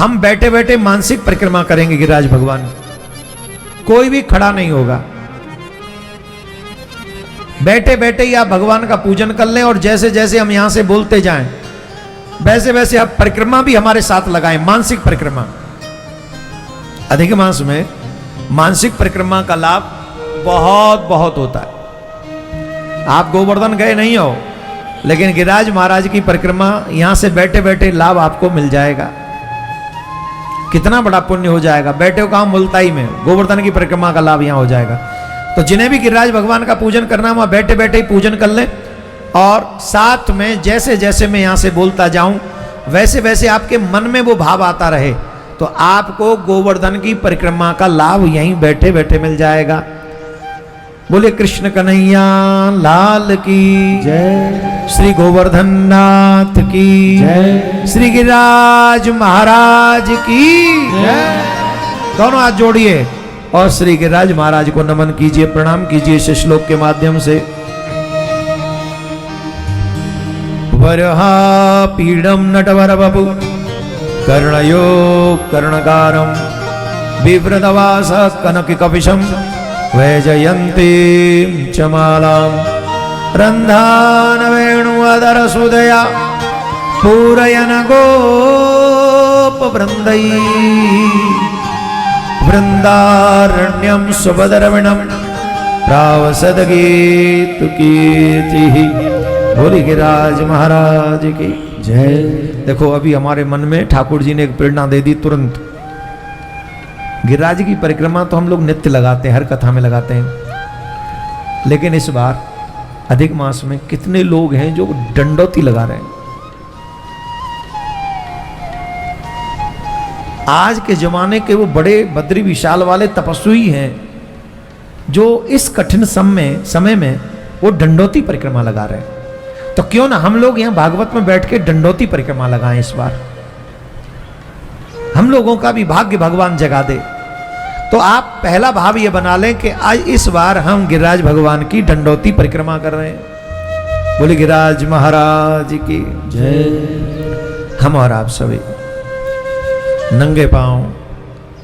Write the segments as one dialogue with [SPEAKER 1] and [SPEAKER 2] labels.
[SPEAKER 1] हम बैठे बैठे मानसिक परिक्रमा करेंगे गिरिराज भगवान, कोई भी खड़ा नहीं होगा। बैठे बैठे ही आप भगवान का पूजन कर लें और जैसे जैसे हम यहां से बोलते जाएं वैसे वैसे आप परिक्रमा भी हमारे साथ लगाएं, मानसिक परिक्रमा। अधिक मास में मानसिक परिक्रमा का लाभ बहुत बहुत होता है। आप गोवर्धन गए नहीं हो, लेकिन गिरिराज महाराज की परिक्रमा यहां से बैठे बैठे लाभ आपको मिल जाएगा। कितना बड़ा पुण्य हो जाएगा। बैठे हो कहां? मुल्ताई में, गोवर्धन की परिक्रमा का लाभ यहां हो जाएगा। तो जिन्हें भी गिरिराज भगवान का पूजन करना, वहां बैठे बैठे ही पूजन कर लें और साथ में जैसे जैसे मैं यहां से बोलता जाऊं वैसे वैसे आपके मन में वो भाव आता रहे, तो आपको गोवर्धन की परिक्रमा का लाभ यहीं बैठे बैठे मिल जाएगा। बोले कृष्ण कन्हैया लाल की जय, श्री गोवर्धन नाथ की जय, श्री गिरिराज महाराज की जय। दोनों हाथ जोड़िए और श्री गिरिराज महाराज को नमन कीजिए, प्रणाम कीजिए इस श्लोक के माध्यम से। वरहा पीडम नटवर बपु कर्णयो कर्णकारम बिभ्रतवास कनक कपिशम वैजयंती चमालाम रंधान वेणुअधर सुदया पूरयन गोप वृंदई वृंदारण्यम सुभद्रविणम प्रावसदगीत कीर्ति। बोली गिरिराज महाराज की जय। देखो अभी हमारे मन में ठाकुर जी ने एक प्रेरणा दे दी तुरंत। गिरिराज की परिक्रमा तो हम लोग नित्य लगाते हैं, हर कथा में लगाते हैं, लेकिन इस बार अधिक मास में कितने लोग हैं जो दंडौती लगा रहे हैं। आज के जमाने के वो बड़े बद्री विशाल वाले तपस्वी हैं जो इस कठिन समय में वो दंडौती परिक्रमा लगा रहे हैं। तो क्यों ना हम लोग यहां भागवत में बैठ के दंडौती परिक्रमा लगाएं इस बार, हम लोगों का भी भाग्य भगवान जगा दे। तो आप पहला भाव ये बना लें कि आज इस बार हम गिरिराज भगवान की दंडौती परिक्रमा कर रहे हैं। बोले गिरिराज महाराज की जय। हम और आप सभी नंगे पांव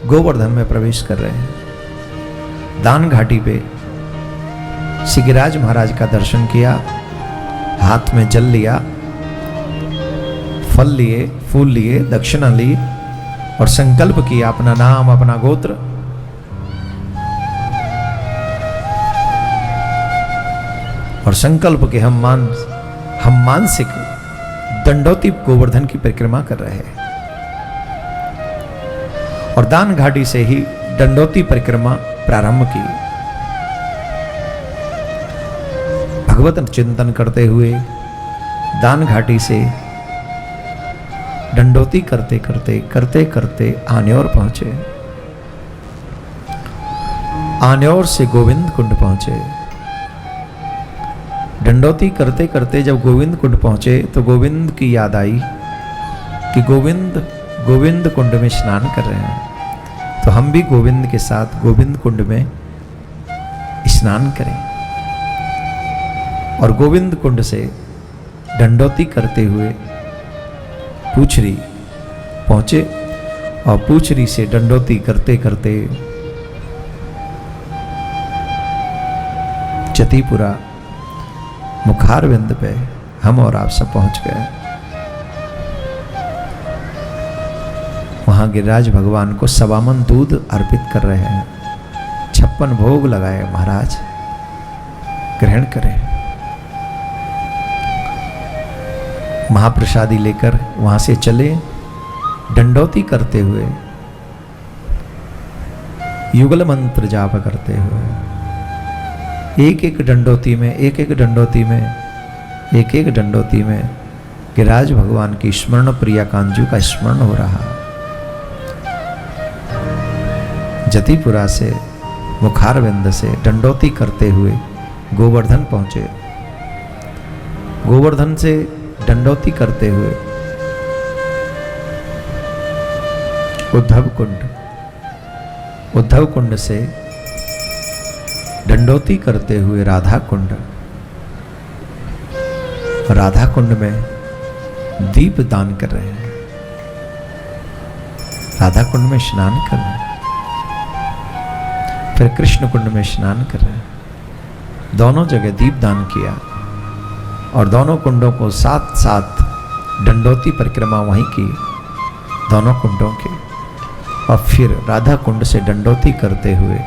[SPEAKER 1] गोवर्धन में प्रवेश कर रहे हैं। दान घाटी पे श्री गिरिराज महाराज का दर्शन किया, हाथ में जल लिया, फल लिए, फूल लिए, दक्षिणा ली और संकल्प किया अपना नाम, अपना गोत्र। और संकल्प के हम मानसिक दंडौती गोवर्धन की परिक्रमा कर रहे हैं। और दान घाटी से ही दंडौती परिक्रमा प्रारंभ की। भगवत चिंतन करते हुए दान घाटी से दंडौती करते करते आन्योर पहुंचे। आन्योर से गोविंद कुंड पहुंचे। दंडौती करते करते जब गोविंद कुंड पहुंचे तो गोविंद की याद आई कि गोविंद कुंड में स्नान कर रहे हैं, तो हम भी गोविंद के साथ गोविंद कुंड में स्नान करें। और गोविंद कुंड से दंडौती करते हुए पूछरी पहुंचे और पूछरी से दंडौती करते करते जतिपुरा मुखारविंद पे हम और आप सब पहुंच गए। वहां गिरिराज भगवान को सवामन दूध अर्पित कर रहे हैं। 56 भोग लगाए, महाराज ग्रहण करें। महाप्रसादी लेकर वहां से चले, दंडौती करते हुए, युगल मंत्र जाप करते हुए, एक एक दंडौती में गिरिराज भगवान की स्मरण प्रिया कांजू का स्मरण हो रहा। जतिपुरा से मुखारविंद से दंडौती करते हुए गोवर्धन पहुंचे। गोवर्धन से दंडौती करते हुए उद्धव कुंड से दंडौती करते हुए राधा कुंड में दीप दान कर रहे हैं। राधा कुंड में स्नान कर रहे हैं, फिर कृष्ण कुंड में स्नान कर रहे हैं। दोनों जगह दीपदान किया और दोनों कुंडों को साथ साथ दंडोती परिक्रमा वहीं की, दोनों कुंडों की। और फिर राधा कुंड से दंडोती करते हुए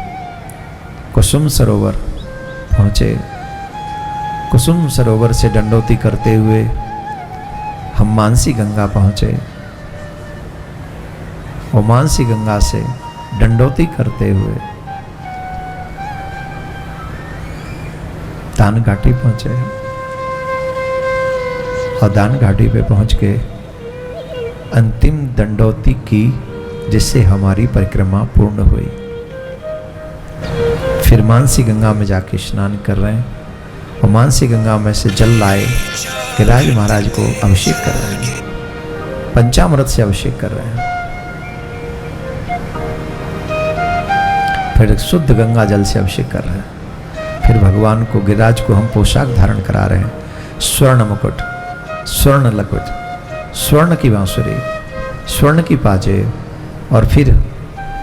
[SPEAKER 1] कुसुम सरोवर पहुंचे। कुसुम सरोवर से दंडोती करते हुए हम मानसी गंगा पहुंचे और मानसी गंगा से दंडोती करते हुए दान घाटी पहुंचे और दान घाटी पे पहुंच के अंतिम दंडोती की, जिससे हमारी परिक्रमा पूर्ण हुई। फिर मानसी गंगा में जाके स्नान कर रहे हैं और मानसी गंगा में से जल लाए गिरिराज महाराज को अभिषेक कर रहे हैं, पंचामृत से अभिषेक कर रहे हैं। फिर शुद्ध गंगा जल से अभिषेक कर रहे हैं। फिर भगवान को, गिरिराज को हम पोशाक धारण करा रहे हैं, स्वर्ण मुकुट, स्वर्ण लकुट, स्वर्ण की बांसुरी, स्वर्ण की पाजे और फिर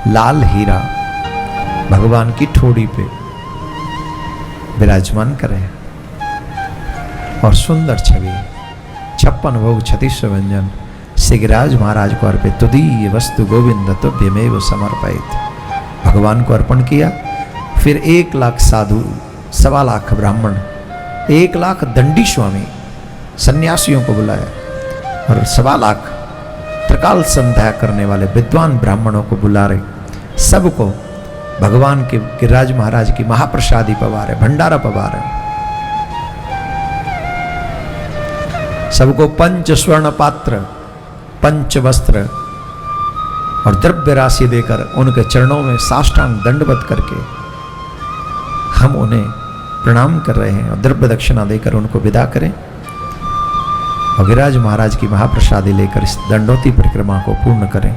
[SPEAKER 1] लाल हीरा भगवान की ठोड़ी पे विराजमान करें और सुंदर छवि 56 भोग 36 व्यंजन श्री गिरिराज महाराज को अर्पित। तुदीय वस्तु गोविंद तुभ्यमेव समर्पित भगवान को अर्पण किया। फिर 1 लाख साधु, 1.25 लाख ब्राह्मण, 1 लाख दंडी स्वामी सन्यासियों को बुलाया और 1.25 लाख त्रिकाल संध्या करने वाले विद्वान ब्राह्मणों को बुला रहे। सबको भगवान के गिरिराज महाराज की महाप्रसादी पवा रहे, भंडारा पवा रहे। सबको 5 स्वर्ण पात्र, 5 वस्त्र और द्रव्य राशि देकर उनके चरणों में साष्टांग दंडवत करके हम उन्हें प्रणाम कर रहे हैं और द्रव्य दक्षिणा देकर उनको विदा करें और गिरिराज महाराज की महाप्रसादी लेकर इस दंडोती परिक्रमा को पूर्ण करें।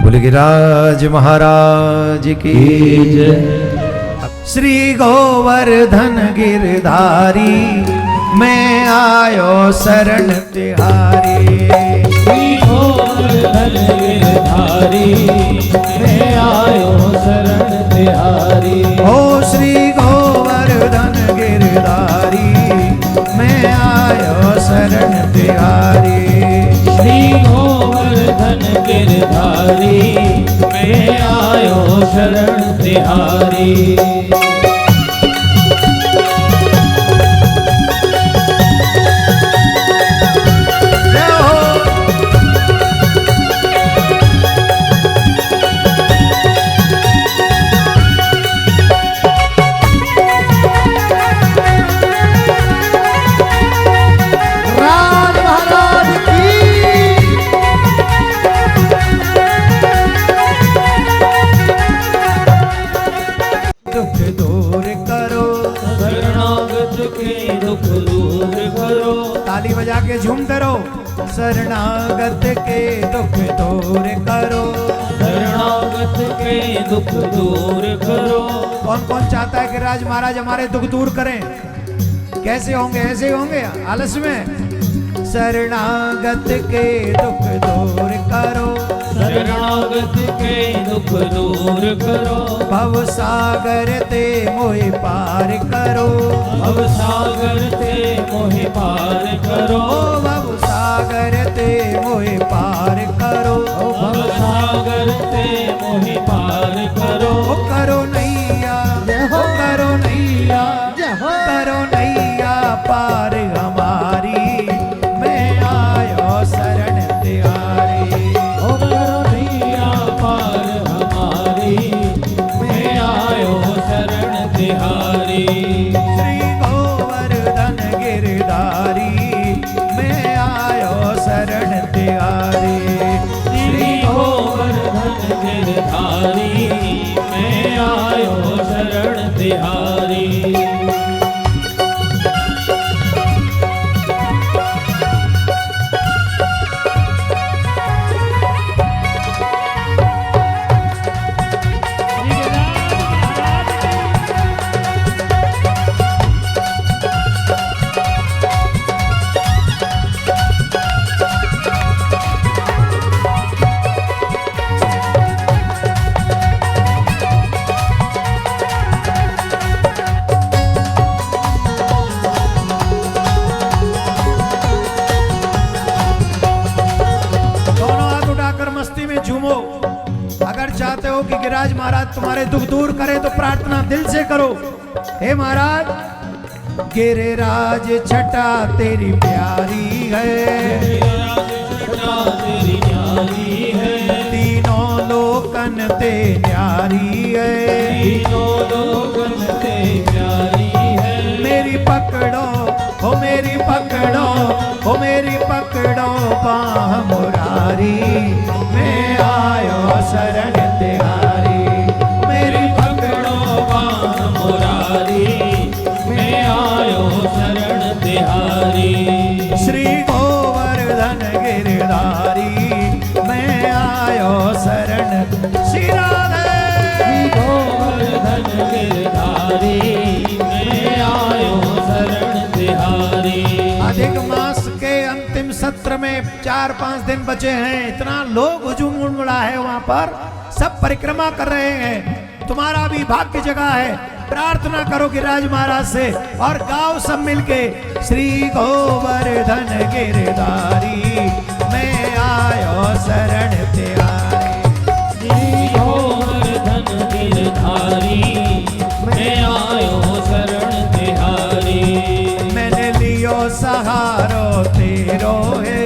[SPEAKER 1] बोले गिरिराज महाराज की जय। श्री गोवर्धन गिरधारी मैं आयो शरण तिहारी।
[SPEAKER 2] श्री गोवर्धन गिरधारी मैं आयो शरण तिहारी।
[SPEAKER 1] ओ श्री गोवर्धन गिरधारी मैं आयो शरण तिहारी।
[SPEAKER 2] श्री गोवर्धन गिरधारी मैं आयो शरण तिहारी।
[SPEAKER 1] ताली बजा के झूमते रहो। शरणागत के दुख दूर करो,
[SPEAKER 2] शरणागत के दुख दूर करो।
[SPEAKER 1] कौन कौन चाहता है कि राज महाराज हमारे दुख दूर करें? कैसे होंगे? ऐसे होंगे आलस में। शरणागत के दुख दूर करो,
[SPEAKER 2] शरणागत के दुख दूर करो।
[SPEAKER 1] भव सागर ते मोहि पार करो,
[SPEAKER 2] भव सागर ते मोहि पार करो।
[SPEAKER 1] भव सागर ते मोहि पार करो,
[SPEAKER 2] भव सागर ते मोहि पार करो।
[SPEAKER 1] करो नैया, करो नैया, करो नैया पार हमारी मैं आयो शरण तिहारी।
[SPEAKER 2] करो नैया पार हमारी मैं आयो शरण तिहारी।
[SPEAKER 1] श्री गोवर्धन गिरधारी मैं आयो शरण तिहारी। गिरिराज महाराज तुम्हारे दुख दूर करे तो प्रार्थना दिल से करो। हे महाराज, गिरिराज छटा तेरी प्यारी है,
[SPEAKER 2] तेरी न्यारी है,
[SPEAKER 1] तीनों लोकन ते न्यारी है,
[SPEAKER 2] तीनों लोकन ते प्यारी है।
[SPEAKER 1] मेरी पकड़ो हो मेरी पकड़ो हो मेरी पकड़ो बाह मुरारी, मैं आयो शरण तिहारी। मेरी
[SPEAKER 2] पकड़ो बाह मुरारी, मैं आयो शरण तिहारी।
[SPEAKER 1] श्री गोवर्धन गिरधारी, मैं आयो शरण श्री राधे।
[SPEAKER 2] गोवर्धन गिरधारी, मैं आयो शरण तिहारी।
[SPEAKER 1] अधिक मास के अंतिम सत्र में 4-5 दिन बचे हैं। इतना लोग हुजूम उमड़ा है वहां पर, सब परिक्रमा कर रहे हैं। तुम्हारा भी भाग्य जगह है, प्रार्थना करो गिरिराज महाराज से और गाओ सब मिलके, श्री गोवर्धन गिरधारी, मैं आयो शरण तिहारी।
[SPEAKER 2] श्री गोवर्धन गिरधारी, मैं आयो शरण तिहारी।
[SPEAKER 1] मैंने लियो सहारो तेरो है,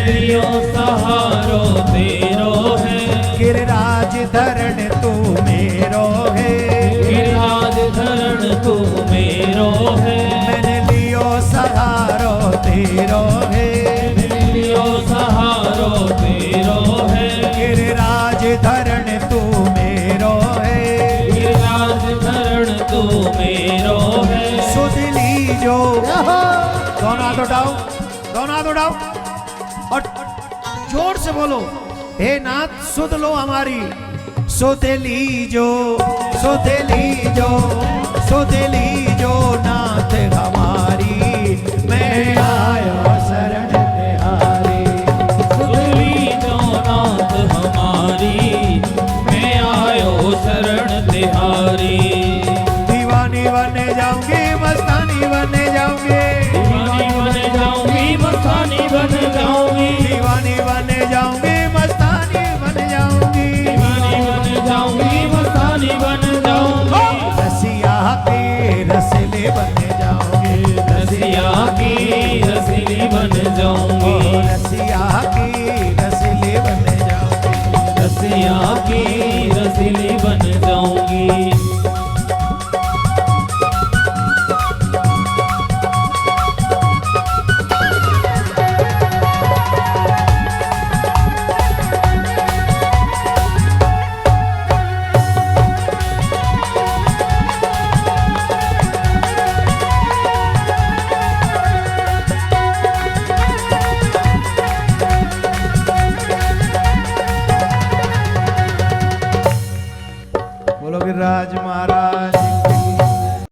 [SPEAKER 2] लियो सहारो तेरो है,
[SPEAKER 1] गिरिराज धरण तू मेरो है,
[SPEAKER 2] गिरिराज धरण तू मेरो है।
[SPEAKER 1] मैंने लियो सहारो तेरो है,
[SPEAKER 2] लियो सहारो तेरो है,
[SPEAKER 1] गिरिराज धरण तू मेरो है,
[SPEAKER 2] गिरिराज धरण तू मेरो है।
[SPEAKER 1] सुध लीजो, दोनों हाथ उठाओ, दोनों हाथ उठाओ और जोर से बोलो, हे नाथ सुध लो हमारी, सुध लीजो, सुध लीजो, सुध लीजो नाथ हमारी।